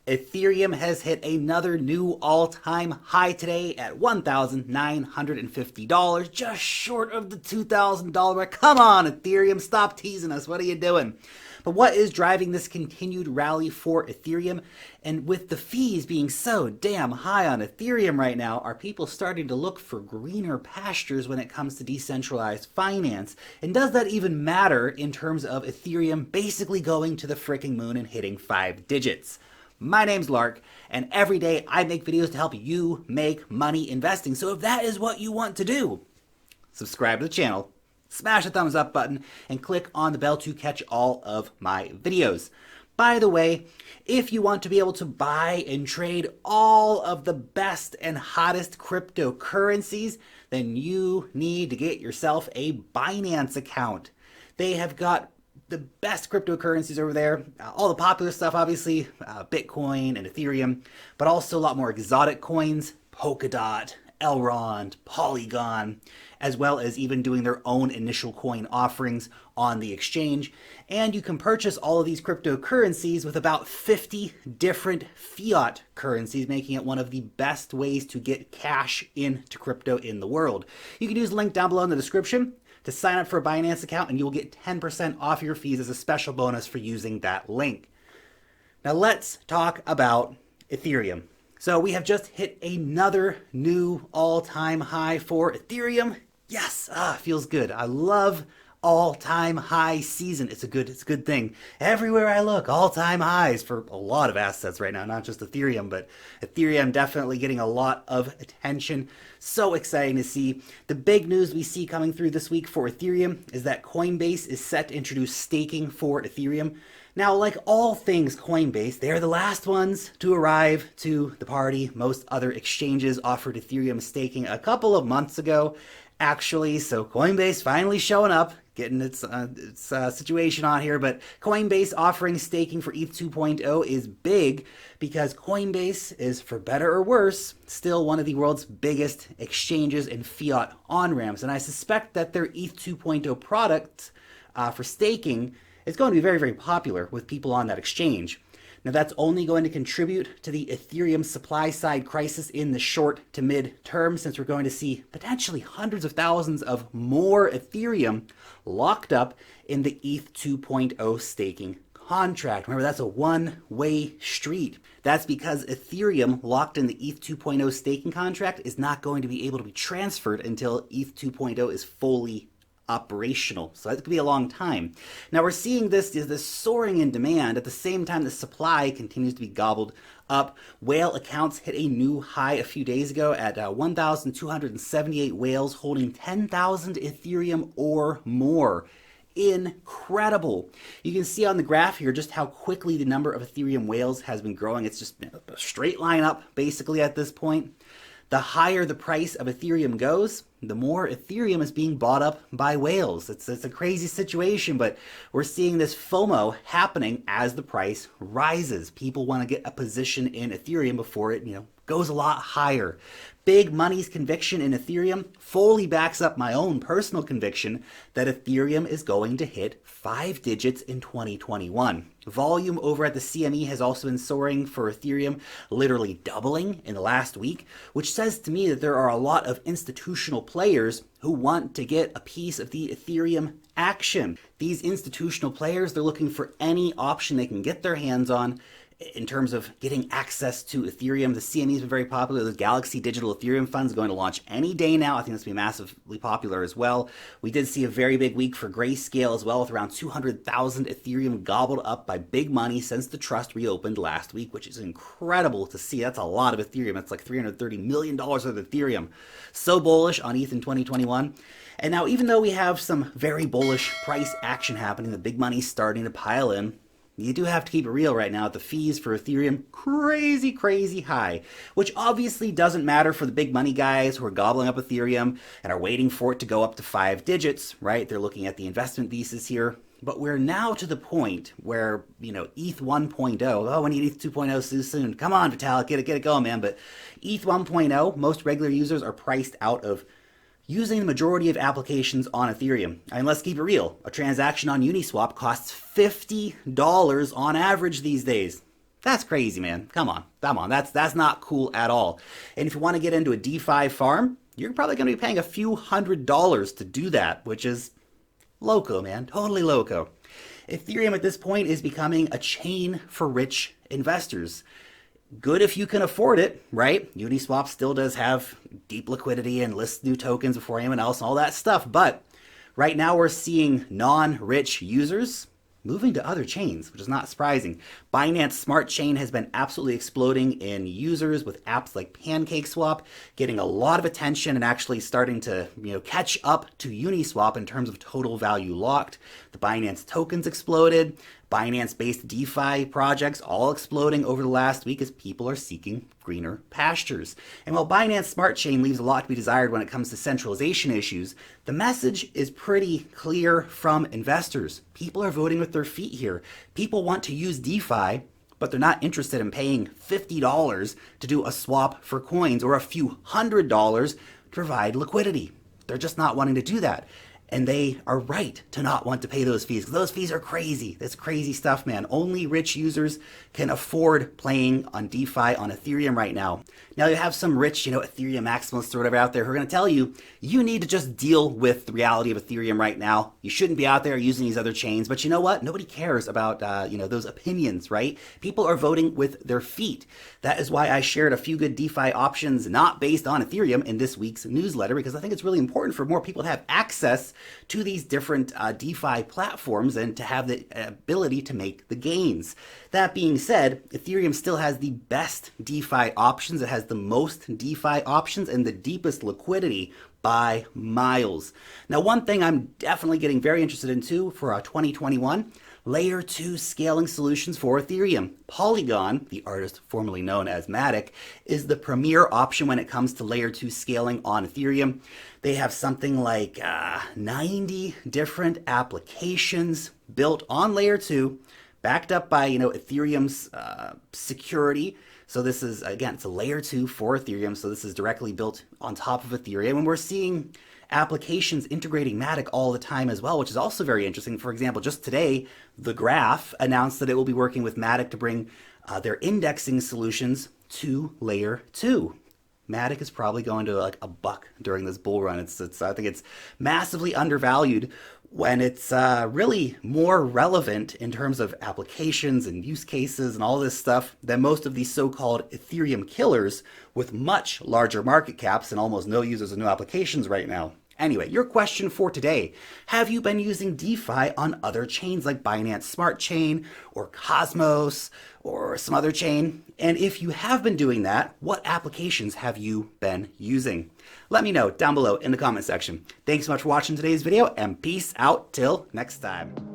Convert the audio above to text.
Ethereum has hit another new all-time high today at $1,950, just short of the $2,000 mark. Come on, Ethereum, stop teasing us. What are you doing? But what is driving this continued rally for Ethereum? And with the fees being so damn high on Ethereum right now, are people starting to look for greener pastures when it comes to decentralized finance? And does that even matter in terms of Ethereum basically going to the fricking moon and hitting 5 digits? My name's Lark, and every day I make videos to help you make money investing. So if that is what you want to do, subscribe to the channel, smash the thumbs up button, and click on the bell to catch all of my videos. By the way, if you want to be able to buy and trade all of the best and hottest cryptocurrencies, then you need to get yourself a Binance account. They have got the best cryptocurrencies over there, all the popular stuff, obviously, Bitcoin and Ethereum, but also a lot more exotic coins, Polkadot, Elrond, Polygon, as well as even doing their own initial coin offerings on the exchange. And you can purchase all of these cryptocurrencies with about 50 different fiat currencies, making it one of the best ways to get cash into crypto in the world. You can use the link down below in the description to sign up for a Binance account, and you will get 10% off your fees as a special bonus for using that link. Now let's talk about Ethereum. So we have just hit another new all-time high for Ethereum. Yes, feels good. I love all-time high season. It's a good thing. Everywhere I look, all-time highs for a lot of assets right now, not just Ethereum, but Ethereum definitely getting a lot of attention. So exciting to see. The big news we see coming through this week for Ethereum is that Coinbase is set to introduce staking for Ethereum. Now, like all things Coinbase, they are the last ones to arrive to the party. Most other exchanges offered Ethereum staking a couple of months ago, actually. So Coinbase finally showing up, getting its situation on here. But Coinbase offering staking for ETH 2.0 is big because Coinbase is, for better or worse, still one of the world's biggest exchanges and fiat on-ramps. And I suspect that their ETH 2.0 product for staking is going to be very, very popular with people on that exchange. Now that's only going to contribute to the Ethereum supply side crisis in the short to mid term, since we're going to see potentially hundreds of thousands of more Ethereum locked up in the ETH 2.0 staking contract. Remember, that's a one-way street. That's because Ethereum locked in the ETH 2.0 staking contract is not going to be able to be transferred until ETH 2.0 is fully operational. So that could be a long time. Now we're seeing this soaring in demand at the same time the supply continues to be gobbled up. Whale accounts hit a new high a few days ago at 1,278 whales holding 10,000 Ethereum or more. Incredible. You can see on the graph here just how quickly the number of Ethereum whales has been growing. It's just a straight line up basically at this point. The higher the price of Ethereum goes, the more Ethereum is being bought up by whales. It's a crazy situation, but we're seeing this FOMO happening as the price rises. People want to get a position in Ethereum before it, goes a lot higher. Big Money's conviction in Ethereum fully backs up my own personal conviction that Ethereum is going to hit 5 digits in 2021. Volume over at the CME has also been soaring for Ethereum, literally doubling in the last week, which says to me that there are a lot of institutional players who want to get a piece of the Ethereum action. These institutional players, they're looking for any option they can get their hands on in terms of getting access to Ethereum. The CME has been very popular. The Galaxy Digital Ethereum Fund is going to launch any day now. I think that's going to be massively popular as well. We did see a very big week for Grayscale as well, with around 200,000 Ethereum gobbled up by Big Money since the trust reopened last week, which is incredible to see. That's a lot of Ethereum. That's like $330 million of Ethereum. So bullish on ETH in 2021. And now, even though we have some very bullish price action happening, the Big Money's starting to pile in, you do have to keep it real right now. The fees for Ethereum, crazy high, which obviously doesn't matter for the big money guys who are gobbling up Ethereum and are waiting for it to go up to 5 digits, right? They're looking at the investment thesis here. But we're now to the point where, ETH 1.0, oh, we need ETH 2.0 soon. Come on, Vitalik, get it going, man. But ETH 1.0, most regular users are priced out of using the majority of applications on Ethereum. I mean, let's keep it real. A transaction on Uniswap costs $50 on average these days. That's crazy, man. Come on. That's not cool at all. And if you want to get into a DeFi farm, you're probably going to be paying a few $100s to do that, which is loco, man. Totally loco. Ethereum at this point is becoming a chain for rich investors. Good if you can afford it, right? Uniswap still does have deep liquidity and lists new tokens before anyone else and all that stuff. But right now we're seeing non-rich users moving to other chains, which is not surprising. Binance Smart Chain has been absolutely exploding in users with apps like PancakeSwap, getting a lot of attention and actually starting to catch up to Uniswap in terms of total value locked. The Binance tokens exploded. Binance-based DeFi projects all exploding over the last week as people are seeking greener pastures. And while Binance Smart Chain leaves a lot to be desired when it comes to centralization issues, the message is pretty clear from investors. People are voting with their feet here. People want to use DeFi, but they're not interested in paying $50 to do a swap for coins or a few $100s to provide liquidity. They're just not wanting to do that. And they are right to not want to pay those fees. Those fees are crazy. That's crazy stuff, man. Only rich users can afford playing on DeFi on Ethereum right now. Now you have some rich, Ethereum maximalists or whatever out there who are going to tell you, you need to just deal with the reality of Ethereum right now. You shouldn't be out there using these other chains. But you know what? Nobody cares about, those opinions, right? People are voting with their feet. That is why I shared a few good DeFi options not based on Ethereum in this week's newsletter, because I think it's really important for more people to have access to these different DeFi platforms and to have the ability to make the gains. That being said, Ethereum still has the best DeFi options. It has the most DeFi options and the deepest liquidity by miles. Now, one thing I'm definitely getting very interested in too for 2021, Layer 2 scaling solutions for Ethereum. Polygon, the artist formerly known as Matic, is the premier option when it comes to Layer 2 scaling on Ethereum. They have something like 90 different applications built on Layer 2, backed up by Ethereum's security. So this is, again, it's a Layer 2 for Ethereum, so this is directly built on top of Ethereum, and we're seeing applications integrating Matic all the time as well, which is also very interesting. For example, just today, The Graph announced that it will be working with Matic to bring their indexing solutions to Layer 2. Matic is probably going to like $1 during this bull run. I think it's massively undervalued when it's really more relevant in terms of applications and use cases and all this stuff than most of these so-called Ethereum killers with much larger market caps and almost no users and no applications right now. Anyway, your question for today, have you been using DeFi on other chains like Binance Smart Chain or Cosmos or some other chain? And if you have been doing that, what applications have you been using? Let me know down below in the comment section. Thanks so much for watching today's video and peace out till next time.